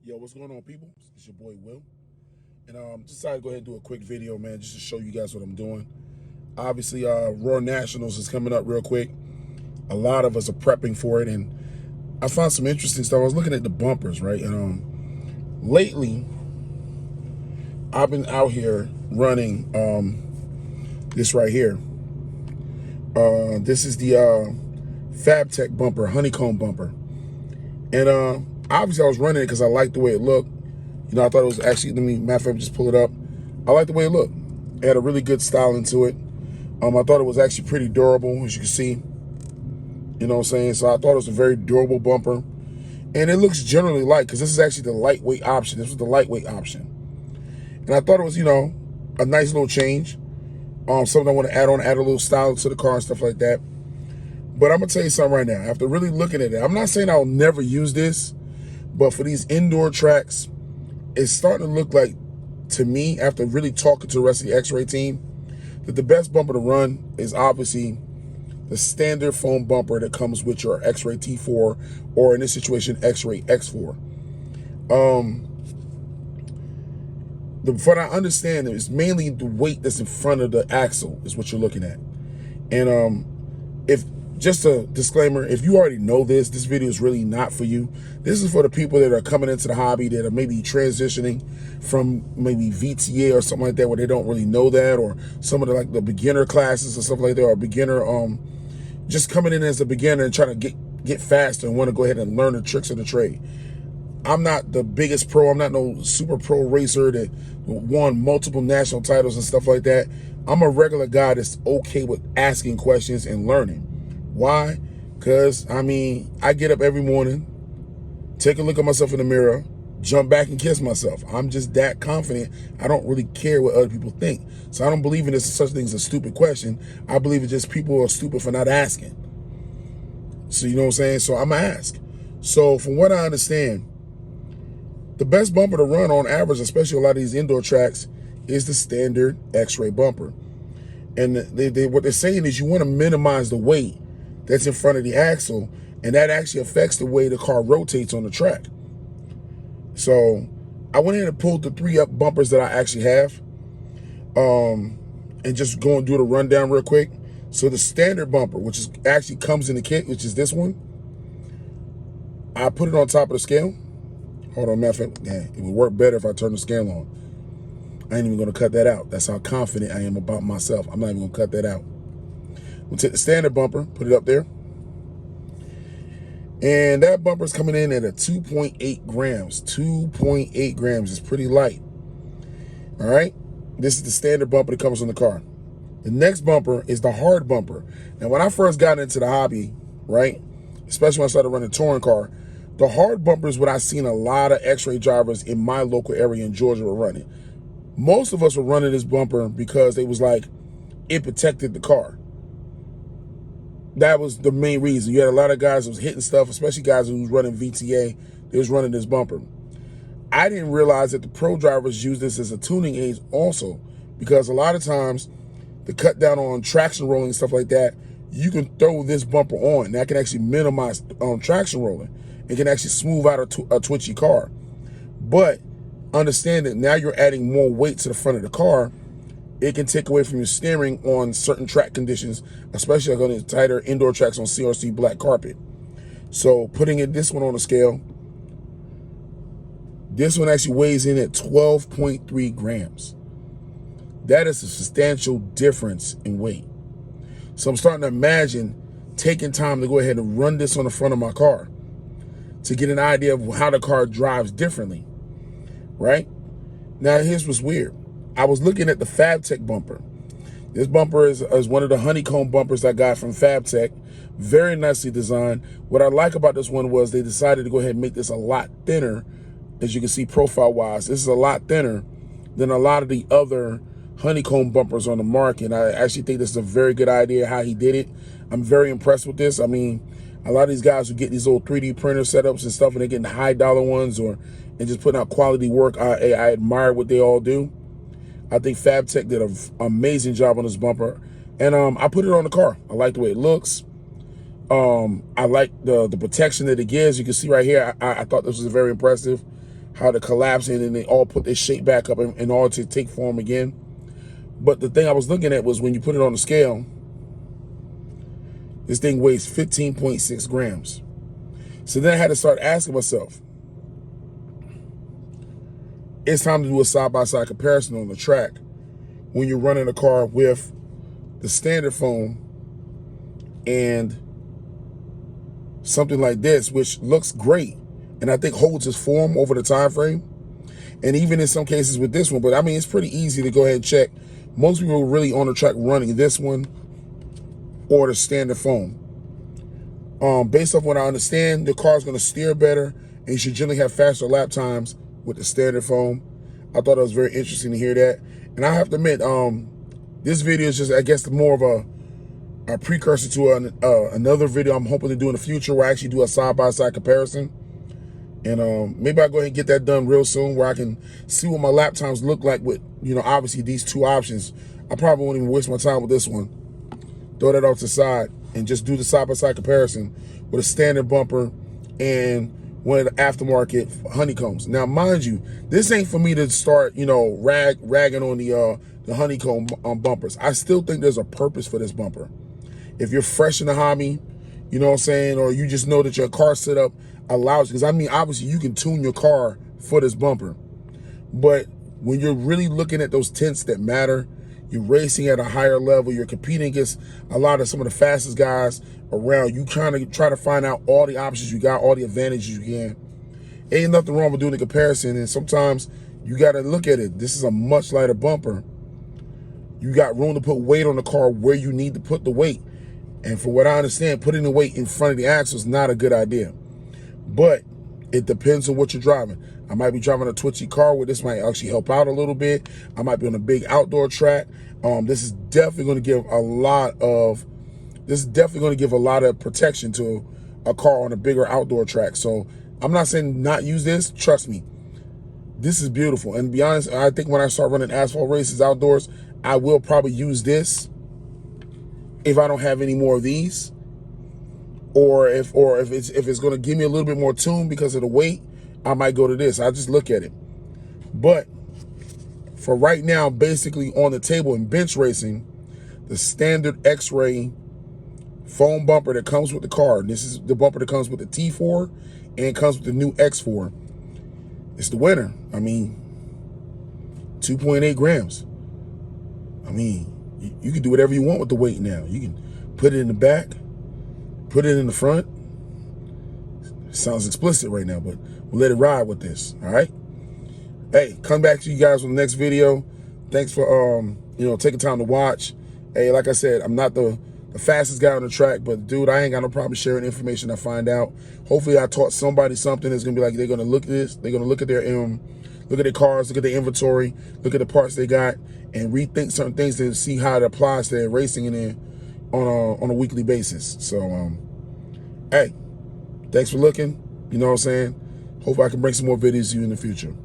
Yo, what's going on, people? It's your boy Will, and decided to go ahead and do a quick video, man, just to show you guys what I'm doing. Obviously, Raw Nationals is coming up real quick. A lot of us are prepping for it, and I found some interesting stuff. I was looking at the bumpers, right, and lately I've been out here running this right here. This is the FabTech bumper, honeycomb bumper, and obviously I was running it because I liked the way it looked. You know, I thought it was actually, matter of fact, just pull it up. I like the way it looked. It had a really good styling to it. I thought it was actually pretty durable, as you can see. You know what I'm saying? So I thought it was a very durable bumper. And it looks generally light, because this is actually the lightweight option. This was the lightweight option. And I thought it was, you know, a nice little change. Something I want to add a little style to the car and stuff like that. But I'm going to tell you something right now. After really looking at it, I'm not saying I'll never use this, but for these indoor tracks, it's starting to look like, to me, after really talking to the rest of the X-Ray team, that the best bumper to run is obviously the standard foam bumper that comes with your X-Ray T4, or in this situation, X-Ray X4. What I understand is mainly the weight that's in front of the axle is what you're looking at. And if just a disclaimer, if you already know this video is really not for you. This is for the people that are coming into the hobby, that are maybe transitioning from maybe VTA or something like that, where they don't really know that, or some of the beginner classes and stuff like that, or beginner just coming in as a beginner and trying to get faster and want to go ahead and learn the tricks of the trade. I'm not the biggest pro. I'm not no super pro racer that won multiple national titles and stuff like that. I'm a regular guy that's okay with asking questions and learning. Why? Because, I get up every morning, take a look at myself in the mirror, jump back and kiss myself. I'm just that confident. I don't really care what other people think. So I don't believe in this such thing as a stupid question. I believe it's just people are stupid for not asking. So you know what I'm saying? So I'm going to ask. So from what I understand, the best bumper to run on average, especially a lot of these indoor tracks, is the standard X-Ray bumper. And what they're saying is you want to minimize the weight that's in front of the axle, and that actually affects the way the car rotates on the track. So I went in and pulled the 3 up bumpers that I actually have, and just go and do the rundown real quick. So the standard bumper, which is actually comes in the kit, which is this one, I put it on top of the scale. Hold on, matter of fact, it would work better if I turn the scale on. I ain't even gonna cut that out. That's how confident I am about myself. I'm not even gonna cut that out. We'll take the standard bumper, put it up there. And that bumper's coming in at a 2.8 grams. 2.8 grams is pretty light. All right? This is the standard bumper that comes on the car. The next bumper is the hard bumper. And when I first got into the hobby, right, especially when I started running a touring car, the hard bumper is what I've seen a lot of X-Ray drivers in my local area in Georgia were running. Most of us were running this bumper because it was like, it protected the car. That was the main reason. You had a lot of guys that was hitting stuff, especially guys who was running VTA, they was running this bumper. I didn't realize that the pro drivers use this as a tuning aid also, because a lot of times, to cut down on traction rolling and stuff like that, you can throw this bumper on. That can actually minimize traction rolling. It can actually smooth out a twitchy car. But understand that now you're adding more weight to the front of the car. It can take away from your steering on certain track conditions, especially like on the tighter indoor tracks on CRC black carpet. So putting this one on the scale, this one actually weighs in at 12.3 grams. That is a substantial difference in weight. So I'm starting to imagine taking time to go ahead and run this on the front of my car to get an idea of how the car drives differently, right? Now, here's what's weird. I was looking at the FabTech bumper. This bumper is one of the honeycomb bumpers I got from FabTech. Very nicely designed. What I like about this one was they decided to go ahead and make this a lot thinner. As you can see profile-wise, this is a lot thinner than a lot of the other honeycomb bumpers on the market. I actually think this is a very good idea how he did it. I'm very impressed with this. A lot of these guys who get these old 3D printer setups and stuff, and they're getting high dollar ones and just putting out quality work, I admire what they all do. I think FabTech did an amazing job on this bumper. And I put it on the car. I like the way it looks. I like the protection that it gives. You can see right here, I thought this was very impressive. how they're collapsing and they all put their shape back up in order to take form again. But the thing I was looking at was when you put it on the scale, this thing weighs 15.6 grams. So then I had to start asking myself, it's time to do a side-by-side comparison on the track when you're running a car with the standard foam and something like this, which looks great and I think holds its form over the time frame. And even in some cases with this one, but I mean, it's pretty easy to go ahead and check. Most people are really on the track running this one or the standard foam. Based off what I understand, the car's going to steer better and you should generally have faster lap times with the standard foam. I thought it was very interesting to hear that. And I have to admit, this video is just, I guess, more of a precursor to another video I'm hoping to do in the future where I actually do a side-by-side comparison. And maybe I'll go ahead and get that done real soon where I can see what my lap times look like with, you know, obviously these two options. I probably won't even waste my time with this one. Throw that off to the side and just do the side-by-side comparison with a standard bumper and one of the aftermarket honeycombs. Now, mind you, this ain't for me to start, you know, ragging on the honeycomb bumpers. I still think there's a purpose for this bumper. If you're fresh in the hobby, you know what I'm saying, or you just know that your car setup allows, because I mean, obviously you can tune your car for this bumper. But when you're really looking at those tints that matter, you're racing at a higher level, you're competing against a lot of some of the fastest guys around, you try to find out all the options you got, all the advantages you can. Ain't nothing wrong with doing the comparison, and sometimes you got to look at it. This is a much lighter bumper. You got room to put weight on the car where you need to put the weight. And for what I understand, putting the weight in front of the axle is not a good idea. But it depends on what you're driving. I might be driving a twitchy car where this might actually help out a little bit. I might be on a big outdoor track. This is definitely going to give a lot of protection to a car on a bigger outdoor track. So I'm not saying not use this. Trust me, this is beautiful. And to be honest, I think when I start running asphalt races outdoors, I will probably use this if I don't have any more of these. Or if it's going to give me a little bit more tune because of the weight, I might go to this. I just look at it. But for right now, basically on the table in bench racing, the standard X-Ray foam bumper that comes with the car. This is the bumper that comes with the T4 and comes with the new X4. It's the winner. I mean, 2.8 grams. I mean, you can do whatever you want with the weight now. You can put it in the back, put it in the front. It sounds explicit right now, but we'll let it ride with this, all right? Hey, come back to you guys on the next video. Thanks for, you know, taking time to watch. Hey, like I said, I'm not the fastest guy on the track, but dude, I ain't got no problem sharing information I find out. Hopefully I taught somebody something that's gonna be like, they're gonna look at this, they're gonna look at their cars, look at their inventory, look at the parts they got, and rethink certain things to see how it applies to their racing and then on a weekly basis. So hey, thanks for looking. You know what I'm saying? Hopefully I can bring some more videos to you in the future.